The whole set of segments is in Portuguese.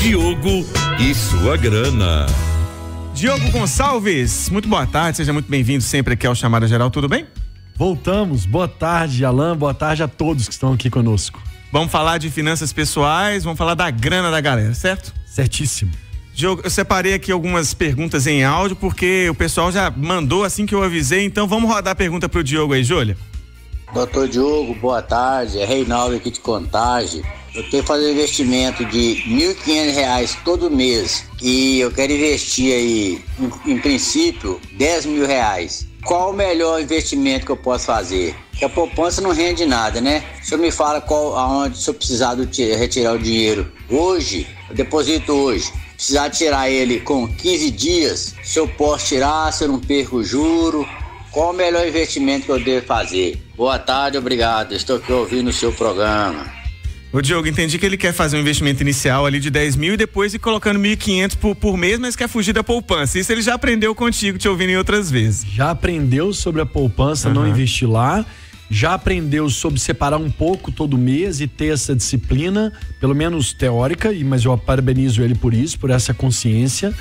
Diogo e sua grana. Diogo Gonçalves, muito boa tarde, seja muito bem-vindo sempre aqui ao Chamada Geral, tudo bem? Voltamos, boa tarde, Alan, boa tarde a todos que estão aqui conosco. Vamos falar de finanças pessoais, vamos falar da grana da galera, certo? Certíssimo. Diogo, eu separei aqui algumas perguntas em áudio, porque o pessoal já mandou assim que eu avisei, então vamos rodar a pergunta pro Diogo aí, Júlia. Doutor Diogo, boa tarde, é Reinaldo aqui de Contagem. Eu tenho que fazer um investimento de R$1.500 todo mês e eu quero investir aí, em princípio, R$10.000. Qual o melhor investimento que eu posso fazer? Porque a poupança não rende nada, né? O senhor me fala aonde, se eu precisar retirar o dinheiro hoje, eu deposito hoje. Precisar tirar ele com 15 dias, se eu posso tirar, se eu não perco o juro. Qual o melhor investimento que eu devo fazer? Boa tarde, obrigado. Estou aqui ouvindo o seu programa. Ô Diogo, entendi que ele quer fazer um investimento inicial ali de 10 mil e depois ir colocando 1.500 por mês, mas quer fugir da poupança. Isso ele já aprendeu contigo, te ouvindo em outras vezes. Já aprendeu sobre a poupança, não investir lá. Já aprendeu sobre separar um pouco todo mês e ter essa disciplina, pelo menos teórica, mas eu parabenizo ele por isso, por essa consciência.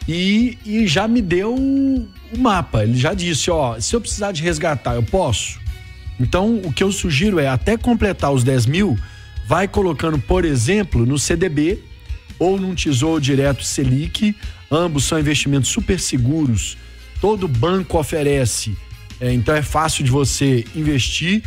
E já me deu o mapa. Ele já disse, ó, se eu precisar de resgatar, eu posso. Então, o que eu sugiro é, até completar os 10 mil, vai colocando, por exemplo, no CDB ou num Tesouro Direto Selic. Ambos são investimentos super seguros. Todo banco oferece, então é fácil de você investir.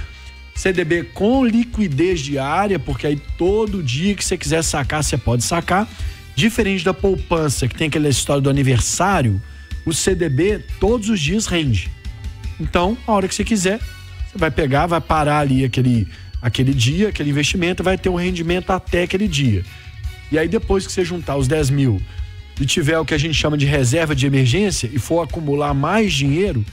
CDB com liquidez diária, porque aí todo dia que você quiser sacar, você pode sacar. Diferente da poupança, que tem aquela história do aniversário, o CDB todos os dias rende. Então, a hora que você quiser, você vai pegar, vai parar ali aquele dia, aquele investimento, vai ter um rendimento até aquele dia. E aí depois que você juntar os 10 mil e tiver o que a gente chama de reserva de emergência e for acumular mais dinheiro,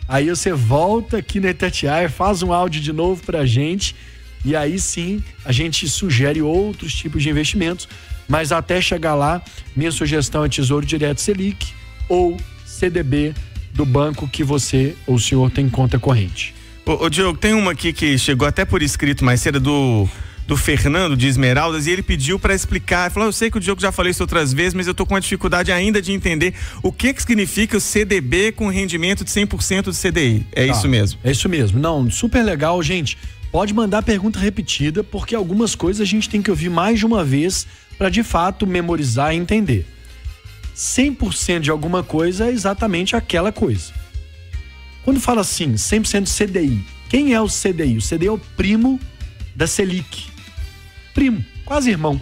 aí você volta aqui na Itatiaia, faz um áudio de novo pra gente e aí sim a gente sugere outros tipos de investimentos, mas até chegar lá, minha sugestão é Tesouro Direto Selic ou CDB do banco que você ou o senhor tem conta corrente. Ô Diogo, tem uma aqui que chegou até por escrito mais cedo do Fernando de Esmeraldas e ele pediu para explicar, falou, eu sei que o Diogo já falou isso outras vezes, mas eu tô com uma dificuldade ainda de entender o que significa o CDB com rendimento de 100% do CDI. É isso mesmo? É isso mesmo. Não, super legal, gente. Pode mandar pergunta repetida, porque algumas coisas a gente tem que ouvir mais de uma vez para de fato memorizar e entender. 100% de alguma coisa é exatamente aquela coisa. Quando fala assim, 100% CDI, quem é o CDI? O CDI é o primo da Selic. Primo, quase irmão.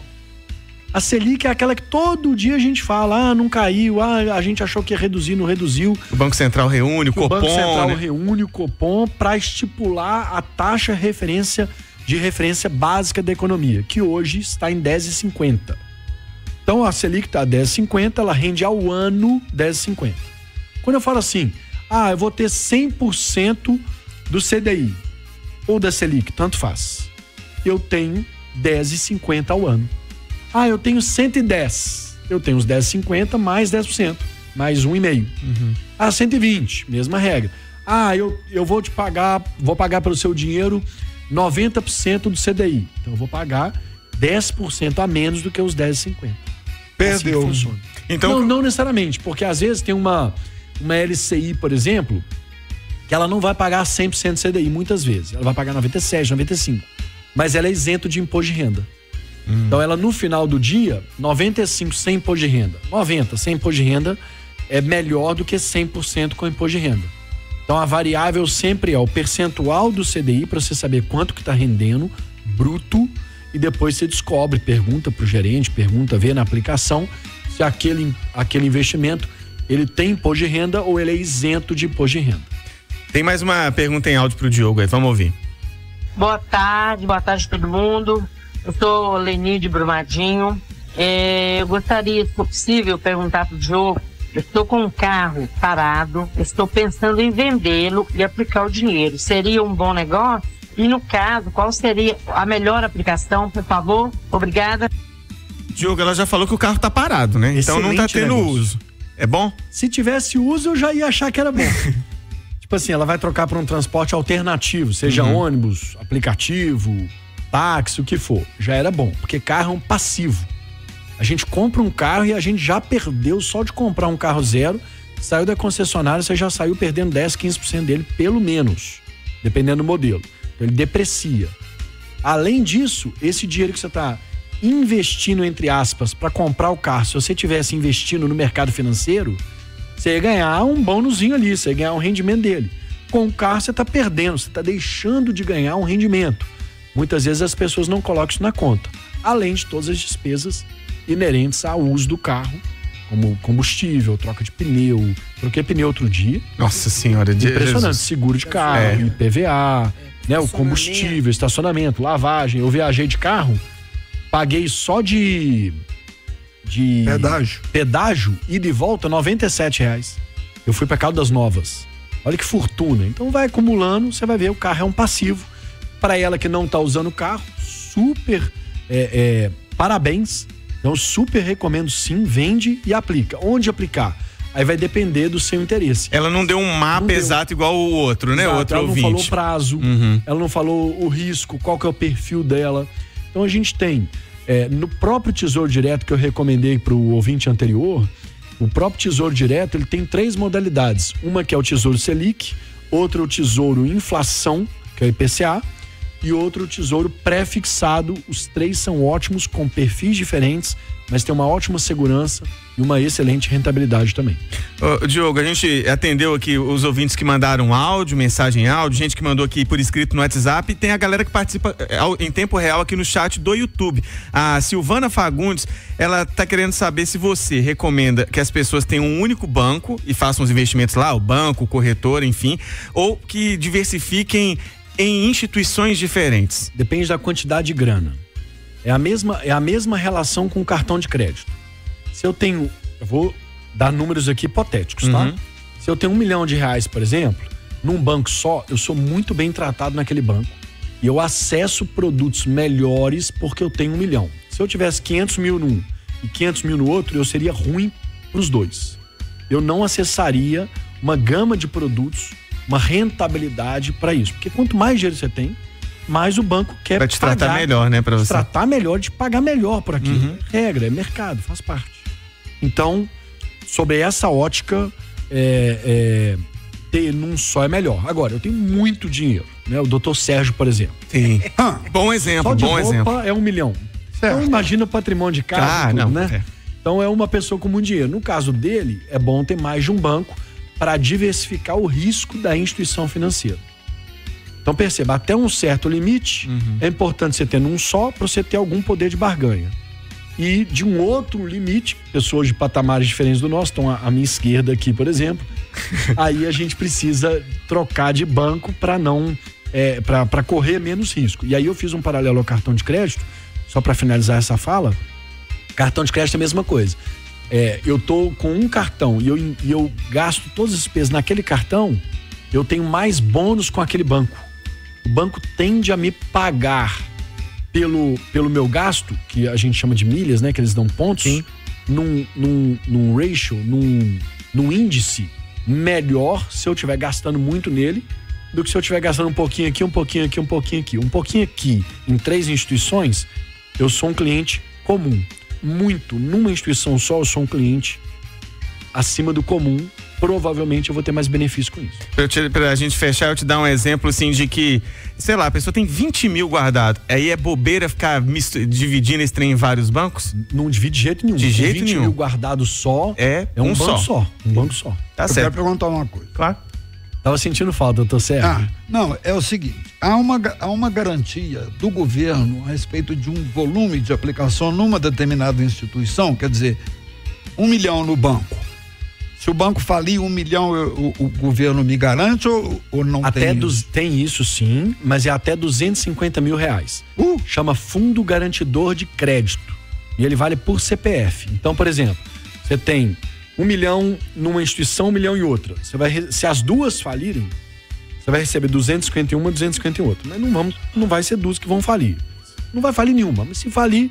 A Selic é aquela que todo dia a gente fala, não caiu, a gente achou que ia reduzir, não reduziu. O Banco Central reúne, o Copom. O Banco Central reúne o Copom para estipular a taxa de referência básica da economia, que hoje está em 10,50. Então a Selic está a 10,50, ela rende ao ano 10,50. Quando eu falo assim, eu vou ter 100% do CDI ou da Selic, tanto faz. Eu tenho 10,50 ao ano. Eu tenho 110. Eu tenho os 10,50 mais 10%, mais 1,5%. 120, mesma regra. Eu vou pagar pelo seu dinheiro 90% do CDI. Então eu vou pagar 10% a menos do que os 10,50. Perdeu. Assim funciona. Então, não necessariamente, porque às vezes tem uma LCI, por exemplo, que ela não vai pagar 100% do CDI, muitas vezes. Ela vai pagar 97%, 95%. Mas ela é isento de imposto de renda. Então ela no final do dia, 95% sem imposto de renda. 90% sem imposto de renda é melhor do que 100% com imposto de renda. Então a variável sempre é o percentual do CDI para você saber quanto que está rendendo, bruto, e depois você descobre, pergunta pro gerente, vê na aplicação se aquele investimento ele tem imposto de renda ou ele é isento de imposto de renda. Tem mais uma pergunta em áudio pro Diogo aí, vamos ouvir. Boa tarde a todo mundo. Eu sou Leni de Brumadinho. Eu gostaria, se for possível, perguntar pro Diogo. Eu estou com um carro parado, estou pensando em vendê-lo e aplicar o dinheiro. Seria um bom negócio? E no caso, qual seria a melhor aplicação, por favor? Obrigada. Diogo, ela já falou que o carro tá parado, né? Então não tá tendo uso. É bom? Se tivesse uso, eu já ia achar que era bom. Tipo assim, ela vai trocar por um transporte alternativo, seja ônibus, aplicativo, táxi, o que for. Já era bom, porque carro é um passivo. A gente compra um carro e a gente já perdeu só de comprar um carro zero. Saiu da concessionária, você já saiu perdendo 10, 15% dele, pelo menos, dependendo do modelo. Então, ele deprecia. Além disso, esse dinheiro que você está investindo, entre aspas, para comprar o carro, se você tivesse investindo no mercado financeiro, você ia ganhar um bônusinho ali, você ia ganhar um rendimento dele. Com o carro, você está perdendo, você está deixando de ganhar um rendimento. Muitas vezes as pessoas não colocam isso na conta. Além de todas as despesas inerentes ao uso do carro, como combustível, troca de pneu. Troquei pneu outro dia. Nossa senhora, impressionante. Jesus. Seguro de carro, IPVA, né, o combustível, estacionamento, lavagem. Eu viajei de carro, paguei só de pedágio ida e volta R$97. Eu fui para Caldas Novas. Olha que fortuna. Então vai acumulando, você vai ver, o carro é um passivo. Para ela que não tá usando o carro, super parabéns. Então, super recomendo sim, vende e aplica. Onde aplicar? Aí vai depender do seu interesse. Ela não deu um mapa exato igual o outro, né? Exato, Outro ela não ouvinte. falou prazo, ela não falou o risco, qual que é o perfil dela. Então a gente tem, no próprio Tesouro Direto que eu recomendei para o ouvinte anterior, o próprio Tesouro Direto, ele tem 3 modalidades. Uma que é o Tesouro Selic, outra é o Tesouro Inflação, que é o IPCA, e outro Tesouro Pré-fixado. Os 3 são ótimos, com perfis diferentes, mas tem uma ótima segurança e uma excelente rentabilidade também. Diogo, a gente atendeu aqui os ouvintes que mandaram áudio, mensagem áudio, gente que mandou aqui por escrito no WhatsApp, e tem a galera que participa em tempo real aqui no chat do YouTube. A Silvana Fagundes, ela tá querendo saber se você recomenda que as pessoas tenham um único banco e façam os investimentos lá, o banco, o corretor, enfim, ou que diversifiquem em instituições diferentes. Depende da quantidade de grana. É a mesma relação com o cartão de crédito. Se eu vou dar números aqui hipotéticos, tá? Se eu tenho R$1 milhão, por exemplo, num banco só, eu sou muito bem tratado naquele banco e eu acesso produtos melhores porque eu tenho R$1 milhão. Se eu tivesse 500 mil num e 500 mil no outro, eu seria ruim pros dois. Eu não acessaria uma gama de produtos, uma rentabilidade para isso. Porque quanto mais dinheiro você tem, mais o banco quer vai te tratar melhor, né, para você. Tratar melhor, de pagar melhor por aquilo. Regra, é mercado, faz parte. Então, sobre essa ótica, ter num só é melhor. Agora, eu tenho muito dinheiro, né? O doutor Sérgio, por exemplo. Sim. Bom exemplo, só de bom roupa exemplo. é R$1 milhão. Certo. Então, imagina o patrimônio de casa, né? Então, é uma pessoa com muito dinheiro. No caso dele, é bom ter mais de um banco para diversificar o risco da instituição financeira. Então perceba, até um certo limite, é importante você ter num só para você ter algum poder de barganha. E de um outro limite, pessoas de patamares diferentes do nosso, estão à minha esquerda aqui, por exemplo, aí a gente precisa trocar de banco para não para correr menos risco. E aí eu fiz um paralelo ao cartão de crédito, só para finalizar essa fala. Cartão de crédito é a mesma coisa. Eu tô com um cartão e eu gasto todas as despesas naquele cartão, eu tenho mais bônus com aquele banco. O banco tende a me pagar pelo meu gasto, que a gente chama de milhas, né? Que eles dão pontos, num ratio, num índice melhor se eu estiver gastando muito nele do que se eu estiver gastando um pouquinho aqui, um pouquinho aqui, um pouquinho aqui. Um pouquinho aqui, em 3 instituições, eu sou um cliente comum. Muito, numa instituição só, eu sou um cliente acima do comum. Provavelmente eu vou ter mais benefício com isso. Pra gente fechar, eu te dar um exemplo assim de que, sei lá, a pessoa tem 20 mil guardado, aí é bobeira ficar dividindo esse trem em vários bancos? Não divide de jeito nenhum. De jeito 20 nenhum. mil guardado só é um banco só. Um banco só. Tá eu certo. quero perguntar uma coisa. Claro. Tava sentindo falta, doutor Sérgio. Não, é o seguinte, há uma garantia do governo a respeito de um volume de aplicação numa determinada instituição, quer dizer, 1 milhão no banco. Se o banco falir 1 milhão, o governo me garante ou não tem isso? Tem isso sim, mas é até R$250 mil. Chama Fundo Garantidor de Crédito. E ele vale por CPF. Então, por exemplo, você tem 1 milhão numa instituição, 1 milhão em outra. Se as duas falirem, você vai receber 251 e 251 em outra. Mas não vai ser duas que vão falir. Não vai falir nenhuma. Mas se falir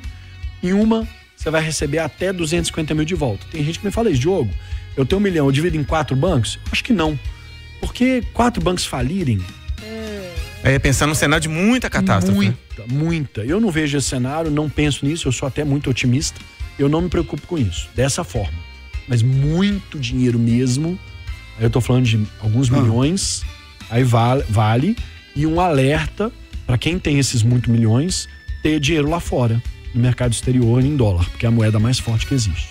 em uma, você vai receber até 250 mil de volta. Tem gente que me fala isso, Diogo, eu tenho 1 milhão, eu divido em 4 bancos? Acho que não. Porque 4 bancos falirem... Pensar num cenário de muita catástrofe. Muita. Eu não vejo esse cenário, não penso nisso, eu sou até muito otimista. eu não me preocupo com isso, dessa forma. Mas muito dinheiro mesmo, aí eu tô falando de alguns milhões, aí vale, e um alerta para quem tem esses muitos milhões, ter dinheiro lá fora, no mercado exterior, em dólar, porque é a moeda mais forte que existe.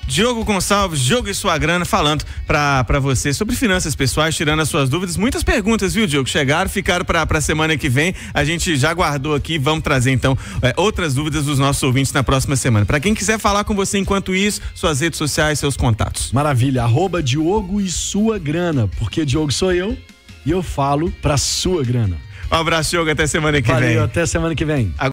Diogo Gonçalves, Diogo e Sua Grana, falando pra você sobre finanças pessoais, tirando as suas dúvidas. Muitas perguntas, viu, Diogo? Chegaram, ficaram pra semana que vem. A gente já guardou aqui, vamos trazer então outras dúvidas dos nossos ouvintes na próxima semana. Pra quem quiser falar com você enquanto isso, suas redes sociais, seus contatos. Maravilha, @Diogo e Sua Grana, porque Diogo sou eu e eu falo pra sua grana. Um abraço, Diogo, até semana que vem. Valeu, até semana que vem.